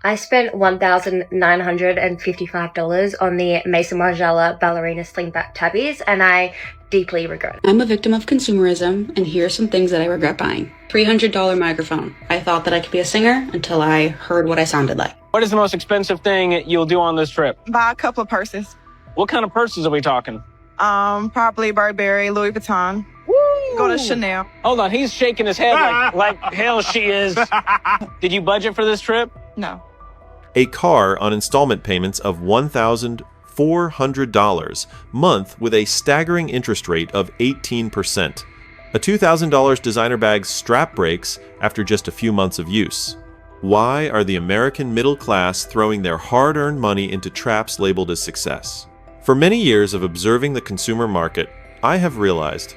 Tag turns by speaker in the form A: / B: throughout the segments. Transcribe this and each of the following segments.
A: I spent $1,955 on the Maison Margiela ballerina slingback tabbies, and I deeply regret it.
B: I'm a victim of consumerism, and here are some things that I regret buying. $300 microphone. I thought that I could be a singer until I heard what I sounded like.
C: What is the most expensive thing you'll do on this trip?
D: Buy a couple of purses.
C: What kind of purses are we talking?
D: Probably Burberry, Louis Vuitton.
C: Woo!
D: Go to Chanel.
C: Hold on, he's shaking his head like hell she is. Did you budget for this trip?
D: No.
E: A car on installment payments of $1,400 month with a staggering interest rate of 18%. A $2,000 designer bag's strap breaks after just a few months of use. Why are the American middle class throwing their hard-earned money into traps labeled as success? For many years of observing the consumer market, I have realized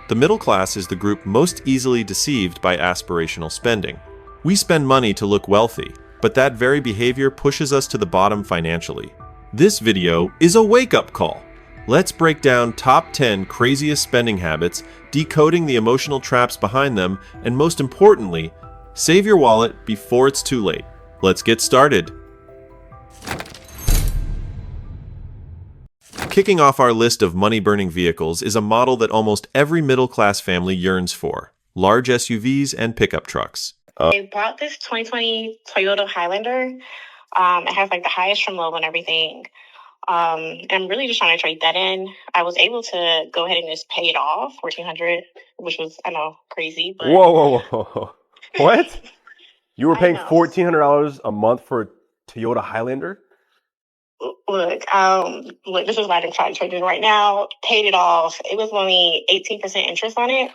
E: the middle class is the group most easily deceived by aspirational spending. We spend money to look wealthy, but that very behavior pushes us to the bottom financially. This video is a wake-up call. Let's break down top 10 craziest spending habits, decoding the emotional traps behind them, and most importantly, save your wallet before it's too late. Let's get started. Kicking off our list of money-burning vehicles is a model that almost every middle-class family yearns for: large SUVs and pickup trucks.
F: I bought this 2020 Toyota Highlander. It has like the highest trim level and everything. And I'm really just trying to trade that in. I was able to go ahead and just pay it off, $1,400, which was, I know, crazy. But
G: Whoa. What? You were paying
F: know.
G: $1,400 a month for a Toyota Highlander?
F: Look, this is why I'm trying to trade in right now. Paid it off. It was only 18% interest on it.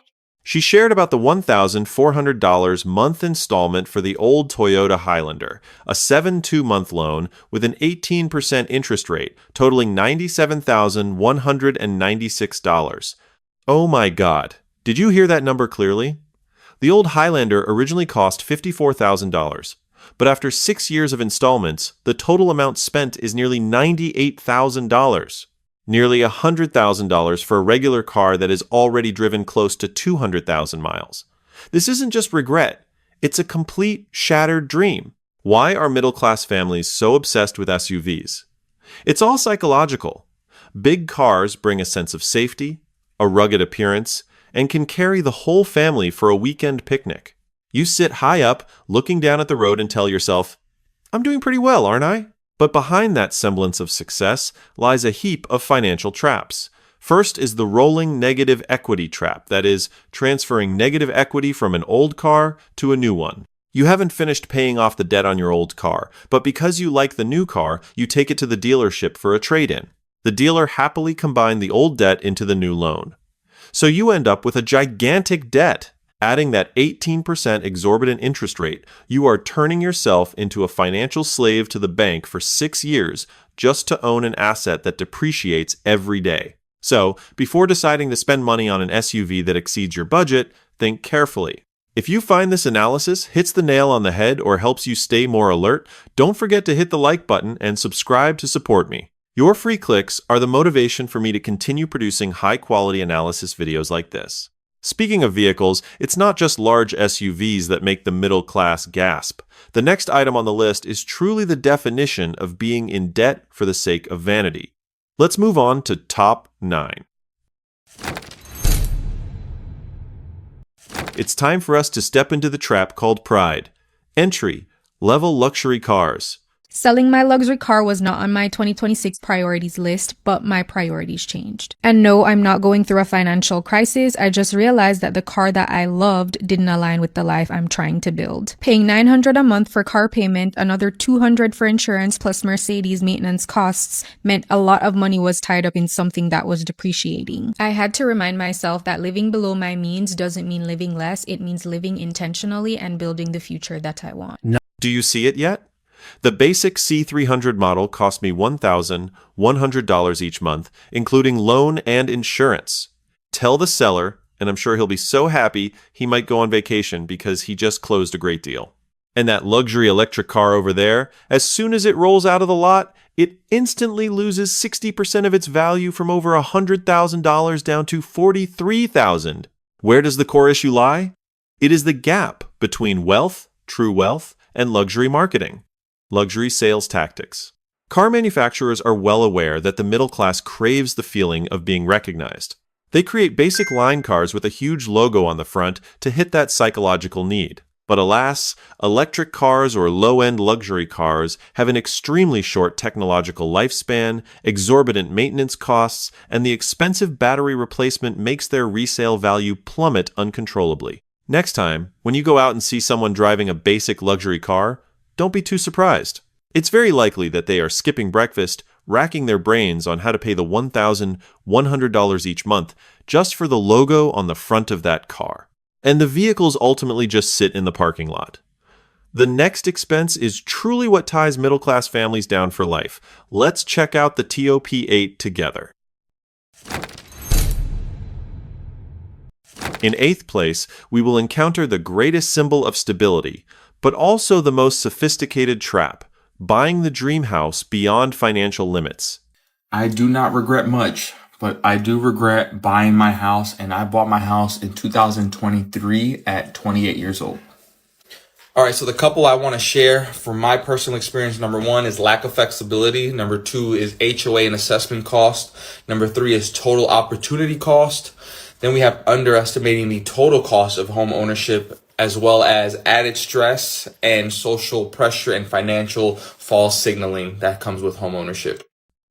E: She shared about the $1,400 month installment for the old Toyota Highlander, a 7-2-month loan with an 18% interest rate, totaling $97,196. Oh my God. Did you hear that number clearly? The old Highlander originally cost $54,000, but after 6 years of installments, the total amount spent is nearly $98,000. Nearly $100,000 for a regular car that has already driven close to 200,000 miles. This isn't just regret, it's a complete shattered dream. Why are middle-class families so obsessed with SUVs? It's all psychological. Big cars bring a sense of safety, a rugged appearance, and can carry the whole family for a weekend picnic. You sit high up, looking down at the road and tell yourself, I'm doing pretty well, aren't I? But behind that semblance of success lies a heap of financial traps. First is the rolling negative equity trap, that is, transferring negative equity from an old car to a new one. You haven't finished paying off the debt on your old car, but because you like the new car, you take it to the dealership for a trade-in. The dealer happily combined the old debt into the new loan. So you end up with a gigantic debt. Adding that 18% exorbitant interest rate, you are turning yourself into a financial slave to the bank for 6 years just to own an asset that depreciates every day. So, before deciding to spend money on an SUV that exceeds your budget, think carefully. If you find this analysis hits the nail on the head or helps you stay more alert, don't forget to hit the like button and subscribe to support me. Your free clicks are the motivation for me to continue producing high-quality analysis videos like this. Speaking of vehicles, it's not just large SUVs that make the middle class gasp. The next item on the list is truly the definition of being in debt for the sake of vanity. Let's move on to top 9. It's time for us to step into the trap called pride. Entry: level luxury cars.
H: Selling my luxury car was not on my 2026 priorities list, but my priorities changed. And no, I'm not going through a financial crisis. I just realized that the car that I loved didn't align with the life I'm trying to build. Paying $900 a month for car payment, another $200 for insurance plus Mercedes maintenance costs meant a lot of money was tied up in something that was depreciating. I had to remind myself that living below my means doesn't mean living less. It means living intentionally and building the future that I want.
E: Do you see it yet? The basic C300 model cost me $1,100 each month, including loan and insurance. Tell the seller, and I'm sure he'll be so happy he might go on vacation because he just closed a great deal. And that luxury electric car over there, as soon as it rolls out of the lot, it instantly loses 60% of its value from over $100,000 down to $43,000. Where does the core issue lie? It is the gap between wealth, true wealth, and luxury marketing. luxury sales tactics. Car manufacturers are well aware that the middle class craves the feeling of being recognized. They create basic line cars with a huge logo on the front to hit that psychological need. But alas, electric cars or low-end luxury cars have an extremely short technological lifespan, exorbitant maintenance costs, and the expensive battery replacement makes their resale value plummet uncontrollably. Next time, when you go out and see someone driving a basic luxury car, don't be too surprised. It's very likely that they are skipping breakfast, racking their brains on how to pay the $1,100 each month just for the logo on the front of that car. And the vehicles ultimately just sit in the parking lot. The next expense is truly what ties middle-class families down for life. Let's check out the top 8 together. In 8th place, we will encounter the greatest symbol of stability, but also the most sophisticated trap, buying the dream house beyond financial limits.
I: I do not regret much, but I do regret buying my house, and I bought my house in 2023 at 28 years old. All right, so the couple I want to share from my personal experience, number 1 is lack of flexibility. Number 2 is HOA and assessment cost. Number 3 is total opportunity cost. Then we have underestimating the total cost of home ownership, as well as added stress and social pressure and financial false signaling that comes with home ownership.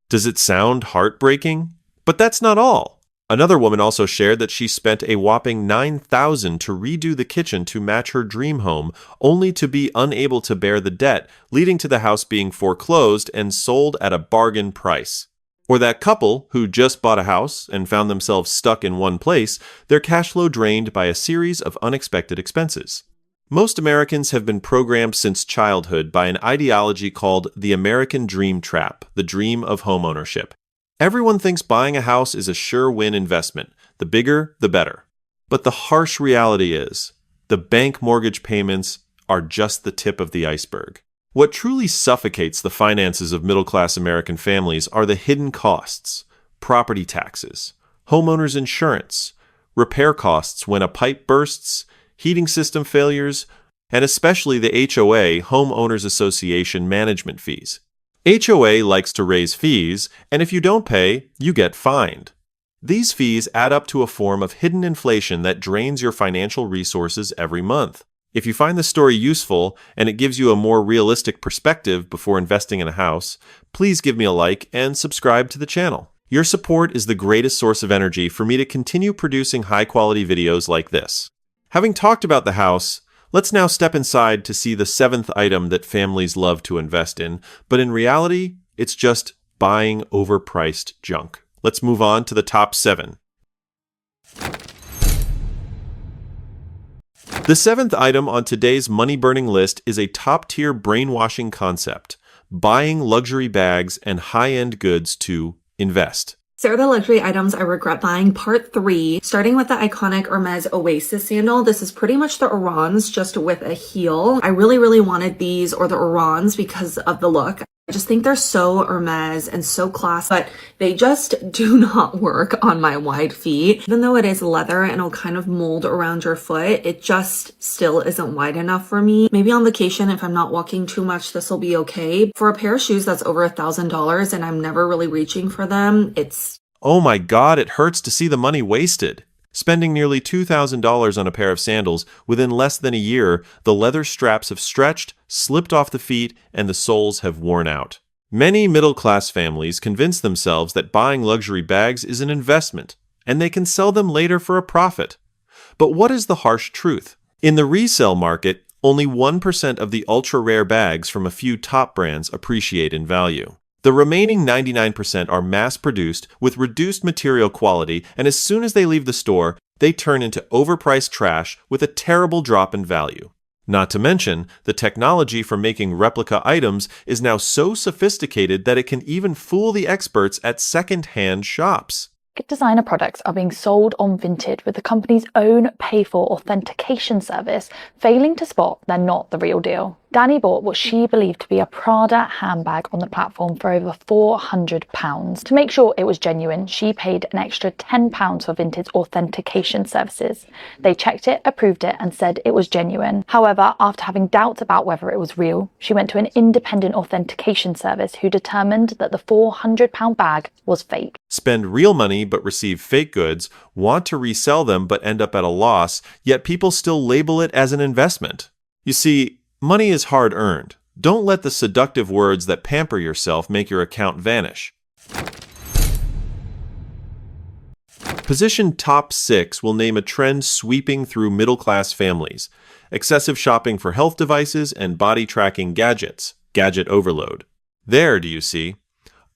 E: Does it sound heartbreaking? But that's not all. Another woman also shared that she spent a whopping $9,000 to redo the kitchen to match her dream home, only to be unable to bear the debt, leading to the house being foreclosed and sold at a bargain price. Or that couple who just bought a house and found themselves stuck in one place, their cash flow drained by a series of unexpected expenses. Most Americans have been programmed since childhood by an ideology called the American Dream Trap, the dream of homeownership. Everyone thinks buying a house is a sure-win investment. The bigger, the better. But the harsh reality is, the bank mortgage payments are just the tip of the iceberg. What truly suffocates the finances of middle-class American families are the hidden costs, property taxes, homeowners insurance, repair costs when a pipe bursts, heating system failures, and especially the HOA, Homeowners Association management fees. HOA likes to raise fees, and if you don't pay, you get fined. These fees add up to a form of hidden inflation that drains your financial resources every month. If you find the story useful and it gives you a more realistic perspective before investing in a house, please give me a like and subscribe to the channel. Your support is the greatest source of energy for me to continue producing high-quality videos like this. Having talked about the house, let's now step inside to see the 7th item that families love to invest in, but in reality, it's just buying overpriced junk. Let's move on to the top 7. The 7th item on today's money-burning list is a top-tier brainwashing concept, buying luxury bags and high-end goods to invest.
J: So are the luxury items I regret buying, part 3, starting with the iconic Hermes Oasis sandal. This is pretty much the Orans, just with a heel. I really wanted these, or the Orans, because of the look. I just think they're so Hermes and so classy, but they just do not work on my wide feet. Even though it is leather and it'll kind of mold around your foot, it just still isn't wide enough for me. Maybe on vacation, if I'm not walking too much, this will be okay. For a pair of shoes that's over $1,000 and I'm never really reaching for them, it's...
E: Oh my God, it hurts to see the money wasted. Spending nearly $2,000 on a pair of sandals, within less than a year, the leather straps have stretched, slipped off the feet, and the soles have worn out. Many middle-class families convince themselves that buying luxury bags is an investment, and they can sell them later for a profit. But what is the harsh truth? In the resale market, only 1% of the ultra-rare bags from a few top brands appreciate in value. The remaining 99% are mass-produced with reduced material quality, and as soon as they leave the store, they turn into overpriced trash with a terrible drop in value. Not to mention, the technology for making replica items is now so sophisticated that it can even fool the experts at second-hand shops.
K: Designer products are being sold on Vinted with the company's own pay-for authentication service failing to spot they're not the real deal. Danny bought what she believed to be a Prada handbag on the platform for over £400. To make sure it was genuine, she paid an extra £10 for Vinted's authentication services. They checked it, approved it, and said it was genuine. However, after having doubts about whether it was real, she went to an independent authentication service who determined that the £400 bag was fake.
E: Spend real money but receive fake goods, want to resell them but end up at a loss, yet people still label it as an investment. You see, money is hard-earned. Don't let the seductive words that pamper yourself make your account vanish. Position top 6 will name a trend sweeping through middle-class families: excessive shopping for health devices and body-tracking gadgets, gadget overload. There, do you see?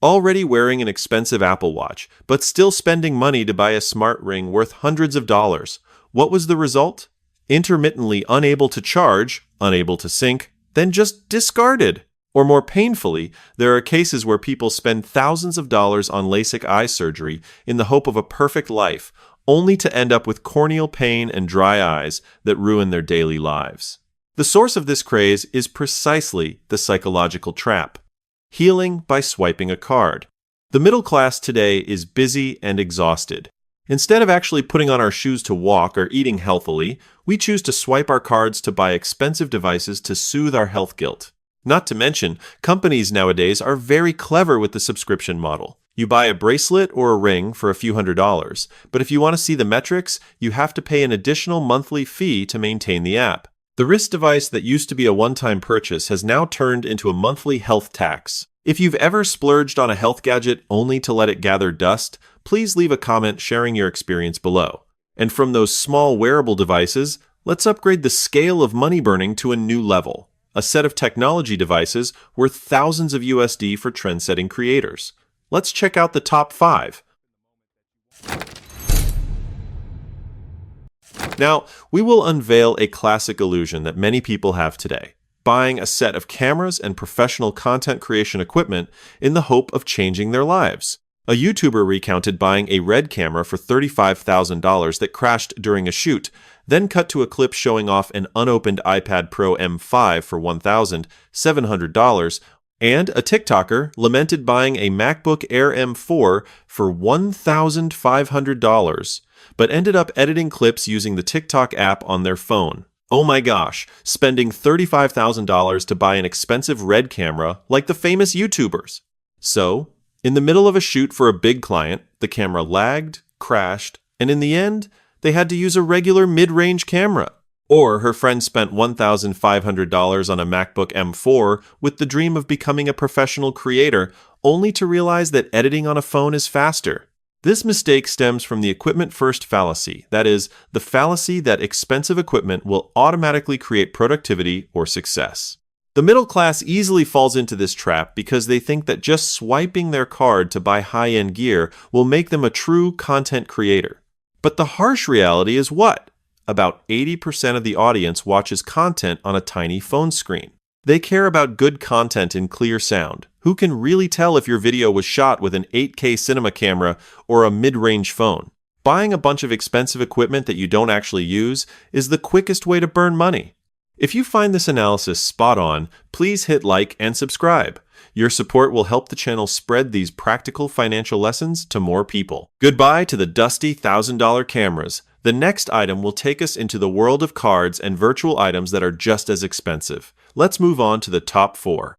E: Already wearing an expensive Apple Watch, but still spending money to buy a smart ring worth hundreds of dollars. What was the result? Intermittently unable to charge, unable to sync, then just discarded. Or more painfully, there are cases where people spend thousands of dollars on LASIK eye surgery in the hope of a perfect life, only to end up with corneal pain and dry eyes that ruin their daily lives. The source of this craze is precisely the psychological trap: healing by swiping a card. The middle class today is busy and exhausted. Instead of actually putting on our shoes to walk or eating healthily, we choose to swipe our cards to buy expensive devices to soothe our health guilt. Not to mention, companies nowadays are very clever with the subscription model. You buy a bracelet or a ring for a few $100s, but if you want to see the metrics, you have to pay an additional monthly fee to maintain the app. The wrist device that used to be a one-time purchase has now turned into a monthly health tax. If you've ever splurged on a health gadget only to let it gather dust, please leave a comment sharing your experience below. And from those small wearable devices, let's upgrade the scale of money burning to a new level: a set of technology devices worth thousands of USD for trend-setting creators. Let's check out the top 5. Now, we will unveil a classic illusion that many people have today: buying a set of cameras and professional content creation equipment in the hope of changing their lives. A YouTuber recounted buying a Red camera for $35,000 that crashed during a shoot, then cut to a clip showing off an unopened iPad Pro M5 for $1,700, and a TikToker lamented buying a MacBook Air M4 for $1,500, but ended up editing clips using the TikTok app on their phone. Oh my gosh, spending $35,000 to buy an expensive Red camera like the famous YouTubers. So, in the middle of a shoot for a big client, the camera lagged, crashed, and in the end, they had to use a regular mid-range camera. Or her friend spent $1,500 on a MacBook M4 with the dream of becoming a professional creator, only to realize that editing on a phone is faster. This mistake stems from the equipment first fallacy, that is, the fallacy that expensive equipment will automatically create productivity or success. The middle class easily falls into this trap because they think that just swiping their card to buy high-end gear will make them a true content creator. But the harsh reality is what? About 80% of the audience watches content on a tiny phone screen. They care about good content and clear sound. Who can really tell if your video was shot with an 8K cinema camera or a mid-range phone? Buying a bunch of expensive equipment that you don't actually use is the quickest way to burn money. If you find this analysis spot on, please hit like and subscribe. Your support will help the channel spread these practical financial lessons to more people. Goodbye to the dusty $1,000 cameras. The next item will take us into the world of cards and virtual items that are just as expensive. Let's move on to the top 4.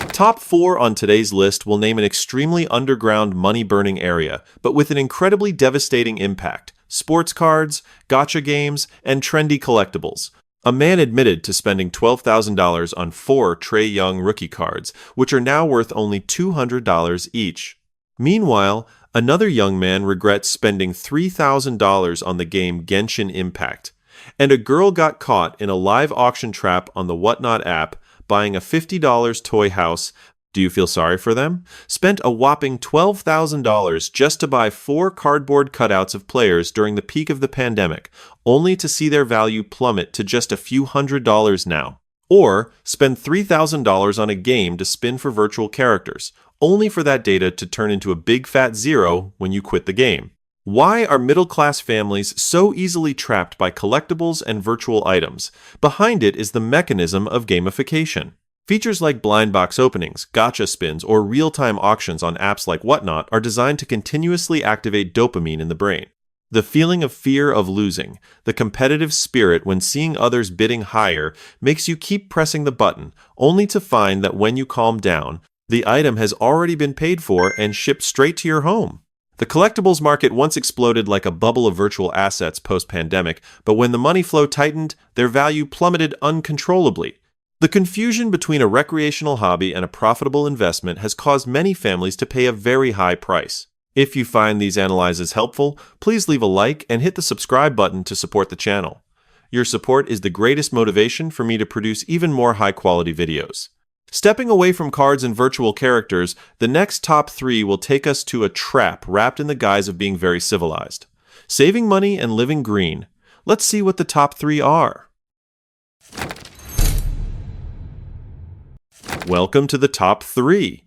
E: Top 4 on today's list will name an extremely underground money-burning area, but with an incredibly devastating impact: sports cards, gacha games, and trendy collectibles. A man admitted to spending $12,000 on 4 Trae Young rookie cards, which are now worth only $200 each. Meanwhile, another young man regrets spending $3,000 on the game Genshin Impact. And a girl got caught in a live auction trap on the Whatnot app buying a $50 toy house. Do you feel sorry for them? Spent a whopping $12,000 just to buy 4 cardboard cutouts of players during the peak of the pandemic, only to see their value plummet to just a few $100s now. Or spend $3,000 on a game to spin for virtual characters, only for that data to turn into a big fat zero when you quit the game. Why are middle-class families so easily trapped by collectibles and virtual items? Behind it is the mechanism of gamification. Features like blind box openings, gotcha spins, or real-time auctions on apps like Whatnot are designed to continuously activate dopamine in the brain. The feeling of fear of losing, the competitive spirit when seeing others bidding higher, makes you keep pressing the button, only to find that when you calm down, the item has already been paid for and shipped straight to your home. The collectibles market once exploded like a bubble of virtual assets post-pandemic, but when the money flow tightened, their value plummeted uncontrollably. The confusion between a recreational hobby and a profitable investment has caused many families to pay a very high price. If you find these analyses helpful, please leave a like and hit the subscribe button to support the channel. Your support is the greatest motivation for me to produce even more high-quality videos. Stepping away from cards and virtual characters, the next top 3 will take us to a trap wrapped in the guise of being very civilized. Saving money and living green. Let's see what the top 3 are. Welcome to the top 3.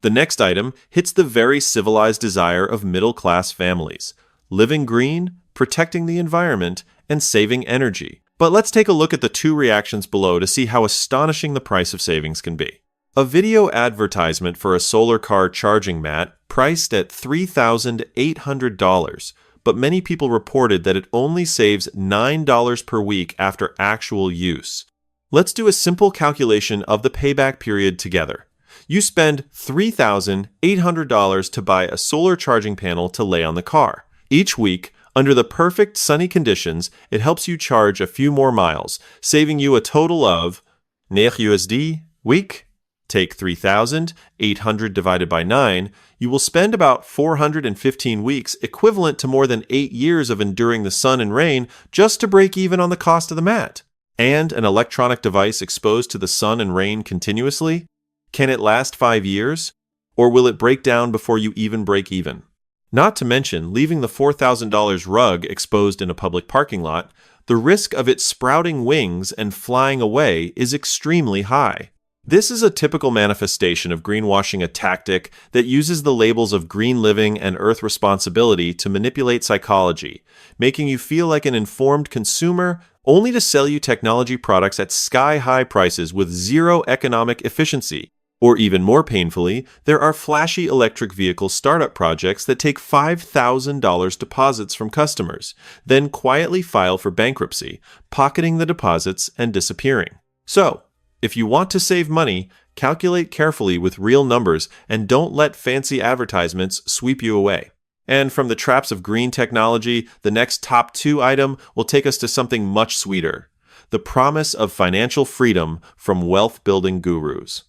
E: The next item hits the very civilized desire of middle-class families. Living green, protecting the environment, and saving energy. But let's take a look at the 2 reactions below to see how astonishing the price of savings can be. A video advertisement for a solar car charging mat priced at $3,800, but many people reported that it only saves $9 per week after actual use. Let's do a simple calculation of the payback period together. You spend $3,800 to buy a solar charging panel to lay on the car. Each week, under the perfect sunny conditions, it helps you charge a few more miles, saving you a total of $9 week. Take 3,800 divided by 9, you will spend about 415 weeks, equivalent to more than 8 years of enduring the sun and rain just to break even on the cost of the mat. And an electronic device exposed to the sun and rain continuously? Can it last 5 years? Or will it break down before you even break even? Not to mention, leaving the $4,000 rug exposed in a public parking lot, the risk of it sprouting wings and flying away is extremely high. This is a typical manifestation of greenwashing, a tactic that uses the labels of green living and earth responsibility to manipulate psychology, making you feel like an informed consumer, only to sell you technology products at sky-high prices with zero economic efficiency. Or even more painfully, there are flashy electric vehicle startup projects that take $5,000 deposits from customers, then quietly file for bankruptcy, pocketing the deposits and disappearing. So, if you want to save money, calculate carefully with real numbers and don't let fancy advertisements sweep you away. And from the traps of green technology, the next top 2 item will take us to something much sweeter: the promise of financial freedom from wealth-building gurus.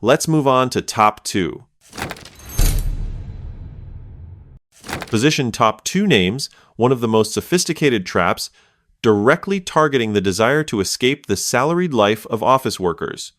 E: Let's move on to top 2. Position top 2 names, one of the most sophisticated traps, directly targeting the desire to escape the salaried life of office workers.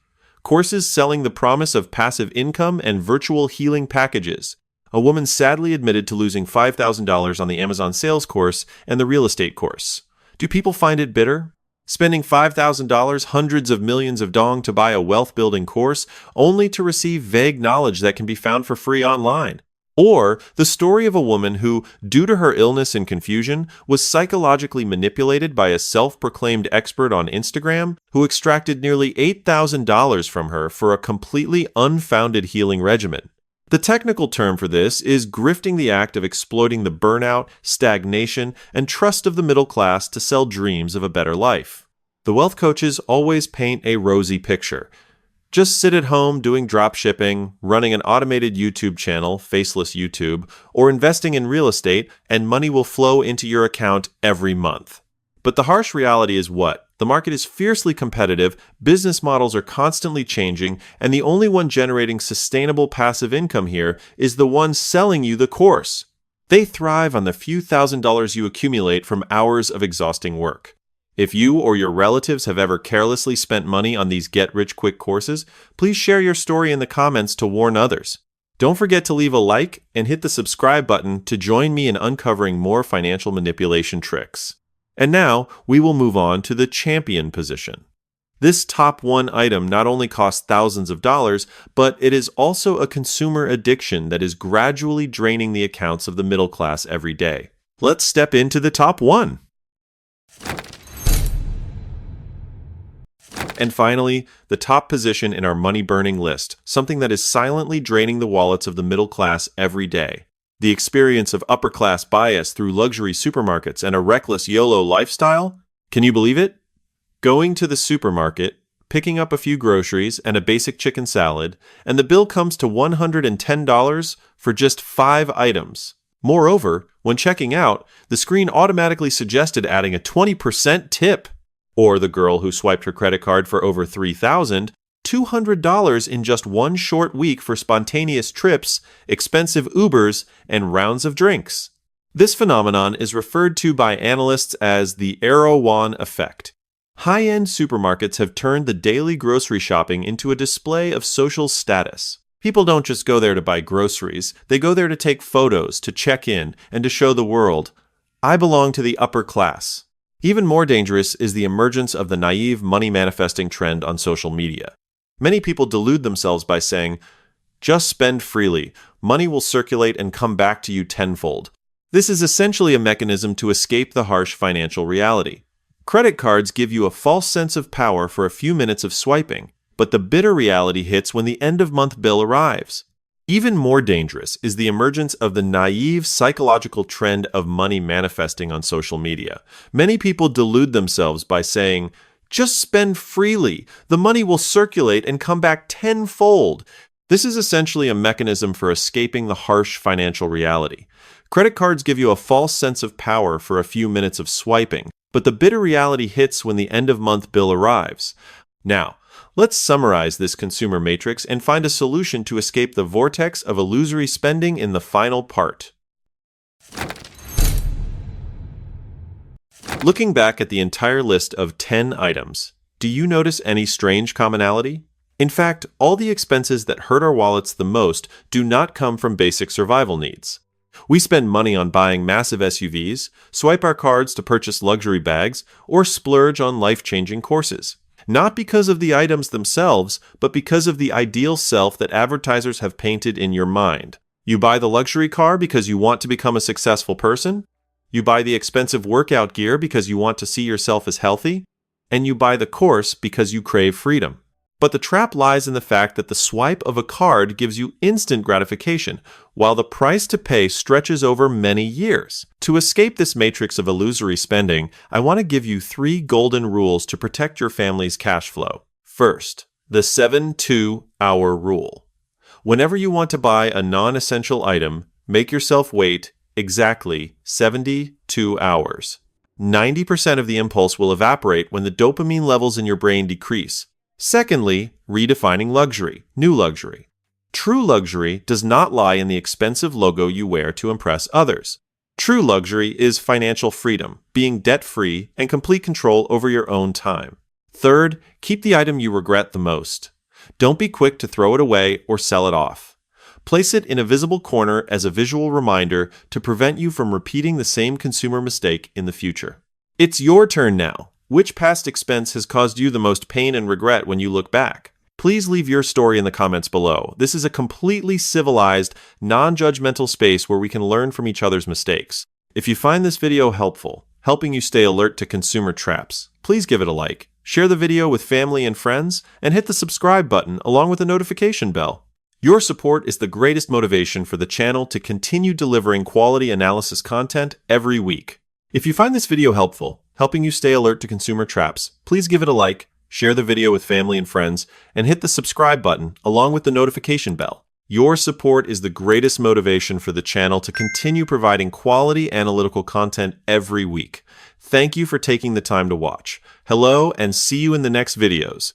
E: Courses selling the promise of passive income and virtual healing packages. A woman sadly admitted to losing $5,000 on the Amazon sales course and the real estate course. Do people find it bitter? Spending $5,000, hundreds of millions of dong to buy a wealth-building course, only to receive vague knowledge that can be found for free online. Or the story of a woman who, due to her illness and confusion, was psychologically manipulated by a self-proclaimed expert on Instagram who extracted nearly $8,000 from her for a completely unfounded healing regimen. The technical term for this is grifting, the act of exploiting the burnout, stagnation, and trust of the middle class to sell dreams of a better life. The wealth coaches always paint a rosy picture. Just sit at home doing drop shipping, running an automated YouTube channel, faceless YouTube, or investing in real estate, and money will flow into your account every month. But the harsh reality is what? The market is fiercely competitive, business models are constantly changing, and the only one generating sustainable passive income here is the one selling you the course. They thrive on the few $1,000s you accumulate from hours of exhausting work. If you or your relatives have ever carelessly spent money on these get-rich-quick courses, please share your story in the comments to warn others. Don't forget to leave a like and hit the subscribe button to join me in uncovering more financial manipulation tricks. And now, we will move on to the champion position. This top 1 item not only costs thousands of dollars, but it is also a consumer addiction that is gradually draining the accounts of the middle class every day. Let's step into the top 1. And finally, the top position in our money-burning list, something that is silently draining the wallets of the middle class every day. The experience of upper-class bias through luxury supermarkets and a reckless YOLO lifestyle? Can you believe it? Going to the supermarket, picking up a few groceries and a basic chicken salad, and the bill comes to $110 for just 5 items. Moreover, when checking out, the screen automatically suggested adding a 20% tip. Or the girl who swiped her credit card for over $3,000, $200 in just one short week for spontaneous trips, expensive Ubers, and rounds of drinks. This phenomenon is referred to by analysts as the Erewhon effect. High-end supermarkets have turned the daily grocery shopping into a display of social status. People don't just go there to buy groceries, they go there to take photos, to check in, and to show the world, I belong to the upper class. Even more dangerous is the emergence of the naive money-manifesting trend on social media. Many people delude themselves by saying, just spend freely, money will circulate and come back to you tenfold. This is essentially a mechanism to escape the harsh financial reality. Credit cards give you a false sense of power for a few minutes of swiping, but the bitter reality hits when the end-of-month bill arrives. Even more dangerous is the emergence of the naive psychological trend of money manifesting on social media. Many people delude themselves by saying, just spend freely, the money will circulate and come back tenfold. This is essentially a mechanism for escaping the harsh financial reality. Credit cards give you a false sense of power for a few minutes of swiping, but the bitter reality hits when the end-of-month bill arrives. Now, let's summarize this consumer matrix and find a solution to escape the vortex of illusory spending in the final part. Looking back at the entire list of 10 items, do you notice any strange commonality? In fact, all the expenses that hurt our wallets the most do not come from basic survival needs. We spend money on buying massive SUVs, swipe our cards to purchase luxury bags, or splurge on life-changing courses. Not because of the items themselves, but because of the ideal self that advertisers have painted in your mind. You buy the luxury car because you want to become a successful person. You buy the expensive workout gear because you want to see yourself as healthy. And you buy the course because you crave freedom. But the trap lies in the fact that the swipe of a card gives you instant gratification, while the price to pay stretches over many years. To escape this matrix of illusory spending, I want to give you 3 golden rules to protect your family's cash flow. First, the 7-2-hour rule. Whenever you want to buy a non-essential item, make yourself wait exactly 72 hours. 90% of the impulse will evaporate when the dopamine levels in your brain decrease. Secondly, redefining luxury, new luxury. True luxury does not lie in the expensive logo you wear to impress others. True luxury is financial freedom, being debt-free, and complete control over your own time. Third, keep the item you regret the most. Don't be quick to throw it away or sell it off. Place it in a visible corner as a visual reminder to prevent you from repeating the same consumer mistake in the future. It's your turn now. Which past expense has caused you the most pain and regret when you look back? Please leave your story in the comments below. This is a completely civilized, non-judgmental space where we can learn from each other's mistakes. If you find this video helpful, helping you stay alert to consumer traps, please give it a like, share the video with family and friends, and hit the subscribe button along with the notification bell. Your support is the greatest motivation for the channel to continue delivering quality analysis content every week. If you find this video helpful, helping you stay alert to consumer traps, please give it a like, share the video with family and friends, and hit the subscribe button along with the notification bell. Your support is the greatest motivation for the channel to continue providing quality analytical content every week. Thank you for taking the time to watch. Hello, and see you in the next videos.